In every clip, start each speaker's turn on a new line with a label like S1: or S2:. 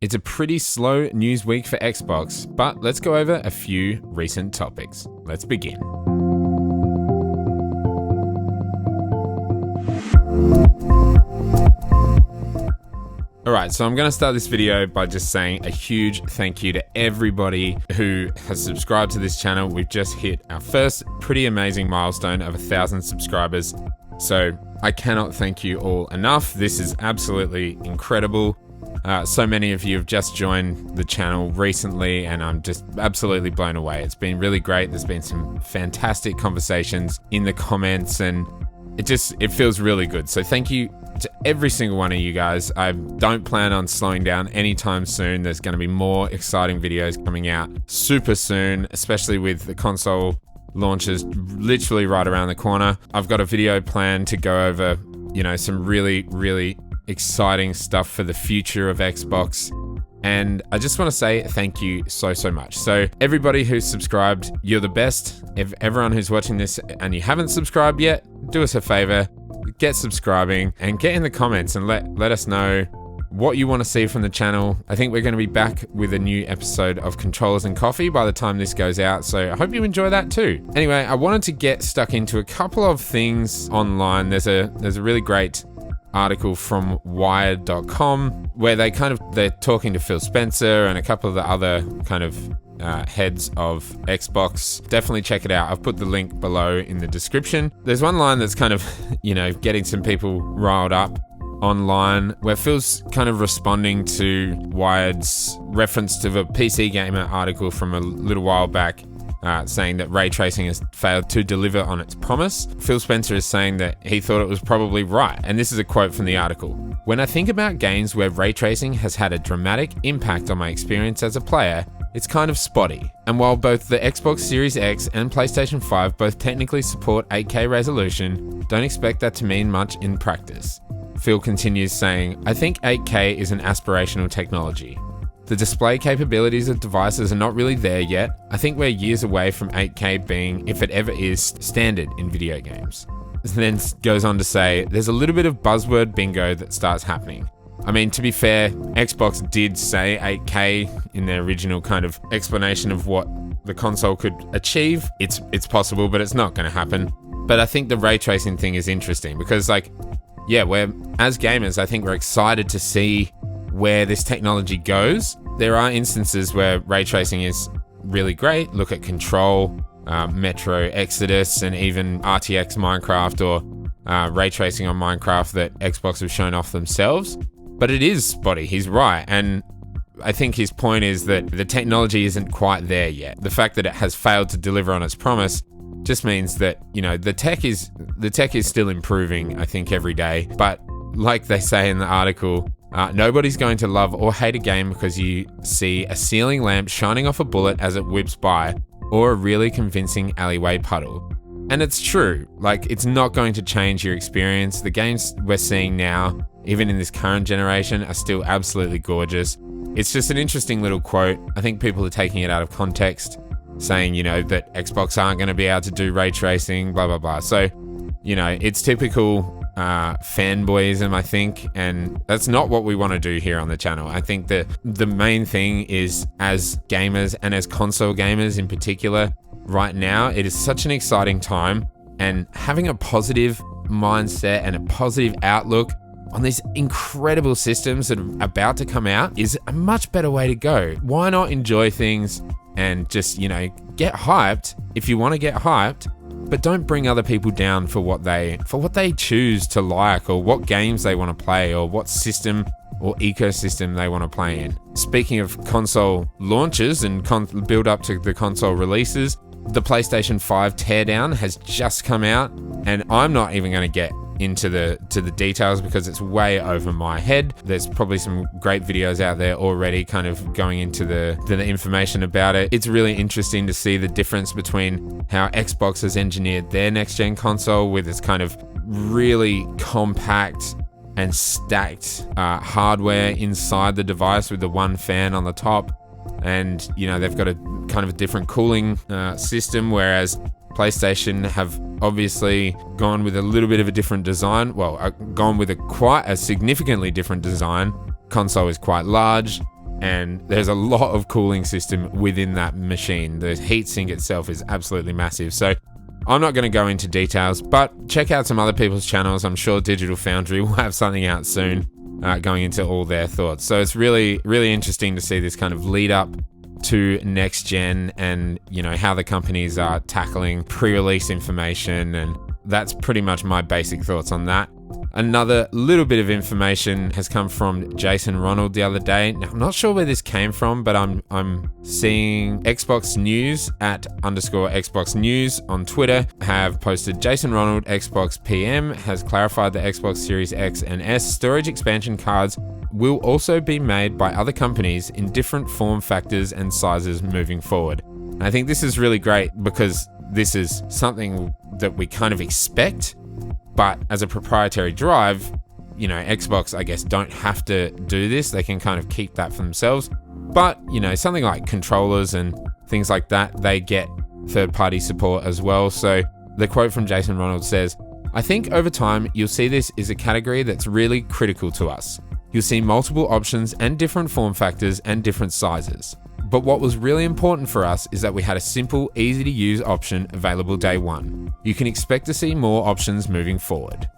S1: It's a pretty slow news week for Xbox, but let's go over a few recent topics. Let's begin. Alright, so I'm going to start this video by just saying a huge thank you to everybody who has subscribed to this channel. We've just hit our first pretty amazing milestone of 1,000 subscribers. So I cannot thank you all enough. This is absolutely incredible. So many of you have just joined the channel recently and I'm just absolutely blown away. It's been really great. There's been some fantastic conversations in the comments and it feels really good. So thank you to every single one of you guys. I don't plan on slowing down anytime soon. There's going to be more exciting videos coming out super soon, especially with the console launches literally right around the corner. I've got a video planned to go over, some really exciting stuff for the future of Xbox. And I just want to say thank you so much. So everybody who's subscribed, you're the best. If everyone who's watching this and you haven't subscribed yet, do us a favor, get subscribing and get in the comments and let us know what you want to see from the channel. I think we're going to be back with a new episode of Controllers and Coffee by the time this goes out, so I hope you enjoy that too. Anyway, I wanted to get stuck into a couple of things online. There's a really great article from Wired.com where they're talking to Phil Spencer and a couple of the other kind of heads of Xbox. Definitely check it out. I've put the link below in the description. There's one line that's kind of, getting some people riled up online where Phil's kind of responding to Wired's reference to the PC Gamer article from a little while back, saying that ray tracing has failed to deliver on its promise. Phil Spencer is saying that he thought it was probably right, and this is a quote from the article. "When I think about games where ray tracing has had a dramatic impact on my experience as a player, it's kind of spotty. And while both the Xbox Series X and PlayStation 5 both technically support 8K resolution, don't expect that to mean much in practice." Phil continues saying, "I think 8K is an aspirational technology. The display capabilities of devices are not really there yet. I think we're years away from 8K being, if it ever is, standard in video games." Then goes on to say, "There's a little bit of buzzword bingo that starts happening." I mean, to be fair, Xbox did say 8K in their original kind of explanation of what the console could achieve. It's possible, but it's not going to happen. But I think the ray tracing thing is interesting because, as gamers, I think we're excited to see where this technology goes. There are instances where ray tracing is really great. Look at Control, Metro Exodus, and even RTX Minecraft or ray tracing on Minecraft that Xbox have shown off themselves. But it is spotty, he's right. And I think his point is that the technology isn't quite there yet. The fact that it has failed to deliver on its promise just means that, the tech is still improving, I think, every day. But like they say in the article, nobody's going to love or hate a game because you see a ceiling lamp shining off a bullet as it whips by, or a really convincing alleyway puddle. And it's true, it's not going to change your experience. The games we're seeing now, even in this current generation, are still absolutely gorgeous. It's just an interesting little quote. I think people are taking it out of context, saying, that Xbox aren't going to be able to do ray tracing, blah, blah, blah. So, it's typical fanboyism, I think, and that's not what we want to do here on the channel. I think that the main thing is, as gamers and as console gamers in particular, right now, it is such an exciting time, and having a positive mindset and a positive outlook on these incredible systems that are about to come out is a much better way to go. Why not enjoy things and just, get hyped if you want to get hyped, but don't bring other people down for what they choose to like, or what games they want to play, or what system or ecosystem they want to play in. Speaking of console launches and build up to the console releases, the PlayStation 5 Teardown has just come out, and I'm not even going to get into the details because it's way over my head. There's probably some great videos out there already kind of going into the information about it. It's really interesting to see the difference between how Xbox has engineered their next gen console with its kind of really compact and stacked hardware inside the device with the one fan on the top, and they've got a kind of a different cooling system, whereas PlayStation have obviously gone with a little bit of a different design. Well, gone with quite a significantly different design. Console is quite large. and there's a lot of cooling system within that machine. The heatsink itself is absolutely massive. So I'm not going to go into details, but check out some other people's channels. I'm sure Digital Foundry will have something out soon going into all their thoughts. So it's really, really interesting to see this kind of lead up to next gen, and how the companies are tackling pre-release information, and that's pretty much my basic thoughts on that. Another little bit of information has come from Jason Ronald the other day. Now, I'm not sure where this came from, but I'm seeing Xbox News @_Xbox News on Twitter have posted Jason Ronald, Xbox PM, has clarified the Xbox Series X and S storage expansion cards will also be made by other companies in different form factors and sizes moving forward. And I think this is really great because this is something that we kind of expect. But as a proprietary drive, Xbox, I guess, don't have to do this. They can kind of keep that for themselves. But, something like controllers and things like that, they get third-party support as well. So the quote from Jason Ronald says, "I think over time, you'll see this is a category that's really critical to us. You'll see multiple options and different form factors and different sizes. But what was really important for us is that we had a simple, easy to use option available day one. You can expect to see more options moving forward."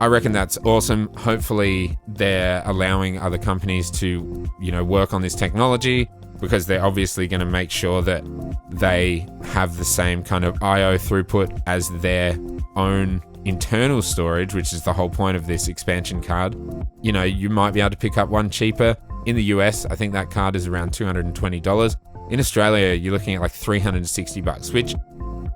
S1: I reckon that's awesome. Hopefully they're allowing other companies to, work on this technology, because they're obviously going to make sure that they have the same kind of I/O throughput as their own internal storage, which is the whole point of this expansion card. You might be able to pick up one cheaper. In the US, I think that card is around $220. In Australia, you're looking at like $360, which,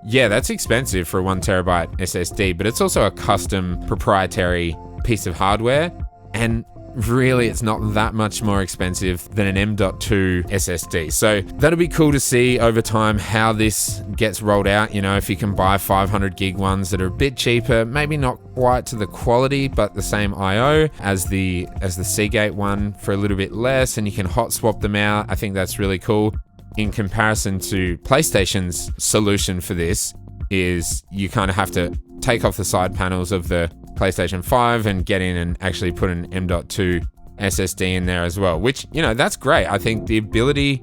S1: yeah, that's expensive for a 1 terabyte SSD, but it's also a custom proprietary piece of hardware. And really, it's not that much more expensive than an M.2 SSD. So that'll be cool to see over time how this gets rolled out. If you can buy 500 gig ones that are a bit cheaper, maybe not quite to the quality, but the same I/O as the Seagate one for a little bit less, and you can hot swap them out. I think that's really cool. In comparison to PlayStation's solution for this, is you kind of have to take off the side panels of the PlayStation 5 and get in and actually put an M.2 SSD in there as well, which, that's great. I think the ability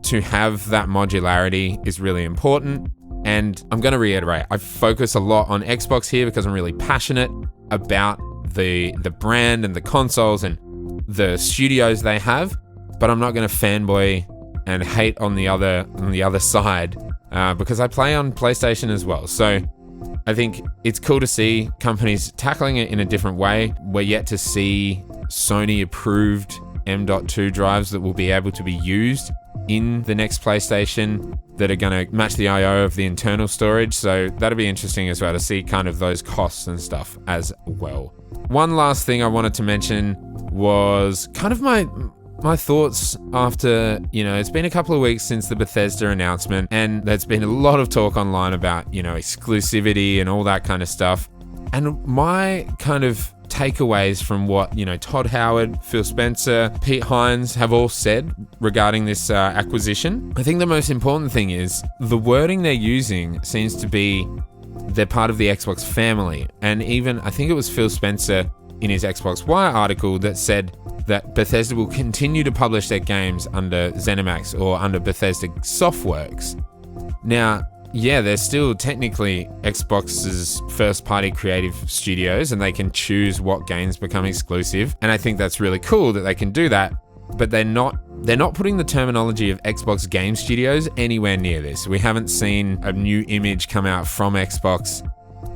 S1: to have that modularity is really important. And I'm going to reiterate, I focus a lot on Xbox here because I'm really passionate about the brand and the consoles and the studios they have, but I'm not going to fanboy and hate on the other side because I play on PlayStation as well. So I think it's cool to see companies tackling it in a different way. We're yet to see Sony approved M.2 drives that will be able to be used in the next PlayStation that are going to match the I/O of the internal storage. So that'll be interesting as well to see kind of those costs and stuff as well. One last thing I wanted to mention was kind of my thoughts after, it's been a couple of weeks since the Bethesda announcement, and there's been a lot of talk online about, exclusivity and all that kind of stuff. And my kind of takeaways from what, Todd Howard, Phil Spencer, Pete Hines have all said regarding this acquisition, I think the most important thing is the wording they're using seems to be they're part of the Xbox family. And even, I think it was Phil Spencer in his Xbox Wire article that said that Bethesda will continue to publish their games under ZeniMax or under Bethesda Softworks. Now, yeah, they're still technically Xbox's first-party creative studios, and they can choose what games become exclusive. And I think that's really cool that they can do that. But they're not putting the terminology of Xbox Game Studios anywhere near this. We haven't seen a new image come out from Xbox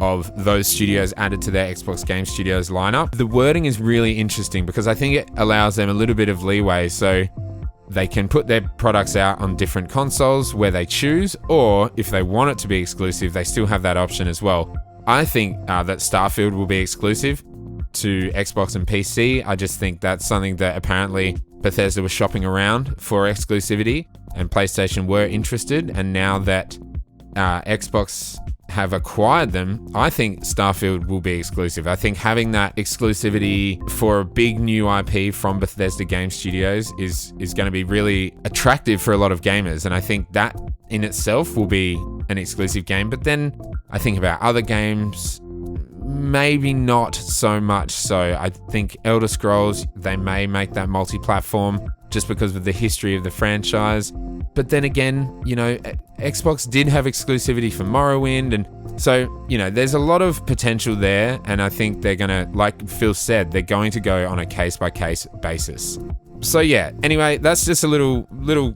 S1: of those studios added to their Xbox Game Studios lineup. The wording is really interesting because I think it allows them a little bit of leeway so they can put their products out on different consoles where they choose, or if they want it to be exclusive, they still have that option as well. I think that Starfield will be exclusive to Xbox and PC. I just think that's something that apparently Bethesda was shopping around for exclusivity and PlayStation were interested, and now that Xbox have acquired them, I think Starfield will be exclusive. I think having that exclusivity for a big new IP from Bethesda Game Studios is going to be really attractive for a lot of gamers, and I think that in itself will be an exclusive game. But then I think about other games, maybe not so much. So I think Elder Scrolls, they may make that multi-platform just because of the history of the franchise. But then again, you know, Xbox did have exclusivity for Morrowind, and so, you know, there's a lot of potential there, and I think they're gonna, like Phil said, they're going to go on a case-by-case basis. So yeah, anyway, that's just a little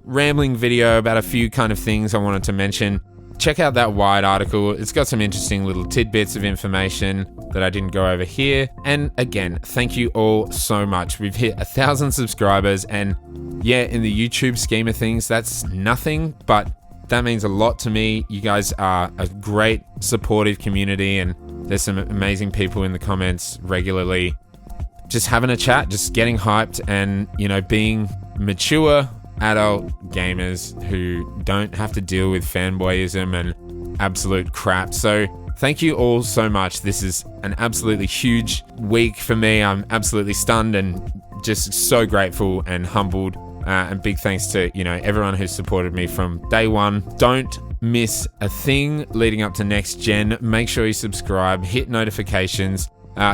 S1: rambling video about a few kind of things I wanted to mention. Check out that Wired article. It's got some interesting little tidbits of information that I didn't go over here. And again, thank you all so much. We've hit 1,000 subscribers, and yeah, in the YouTube scheme of things, that's nothing, but that means a lot to me. You guys are a great supportive community, and there's some amazing people in the comments regularly, just having a chat, just getting hyped, and, you know, being mature adult gamers who don't have to deal with fanboyism and absolute crap. So thank you all so much. This is an absolutely huge week for me. I'm absolutely stunned and just so grateful and humbled. And big thanks to, you know, everyone who's supported me from day one. Don't miss a thing leading up to next gen. Make sure you subscribe, hit notifications.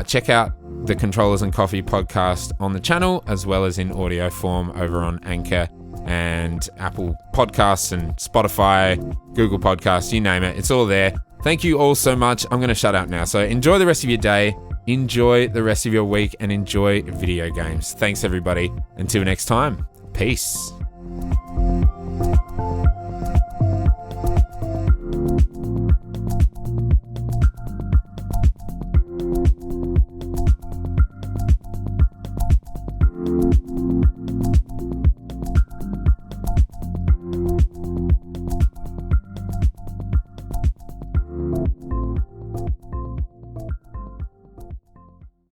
S1: Check out the Controllers and Coffee podcast on the channel, as well as in audio form over on Anchor and Apple Podcasts and Spotify, Google Podcasts, you name it. It's all there. Thank you all so much. I'm going to shut up now. So enjoy the rest of your day, enjoy the rest of your week, and enjoy video games. Thanks, everybody. Until next time, peace.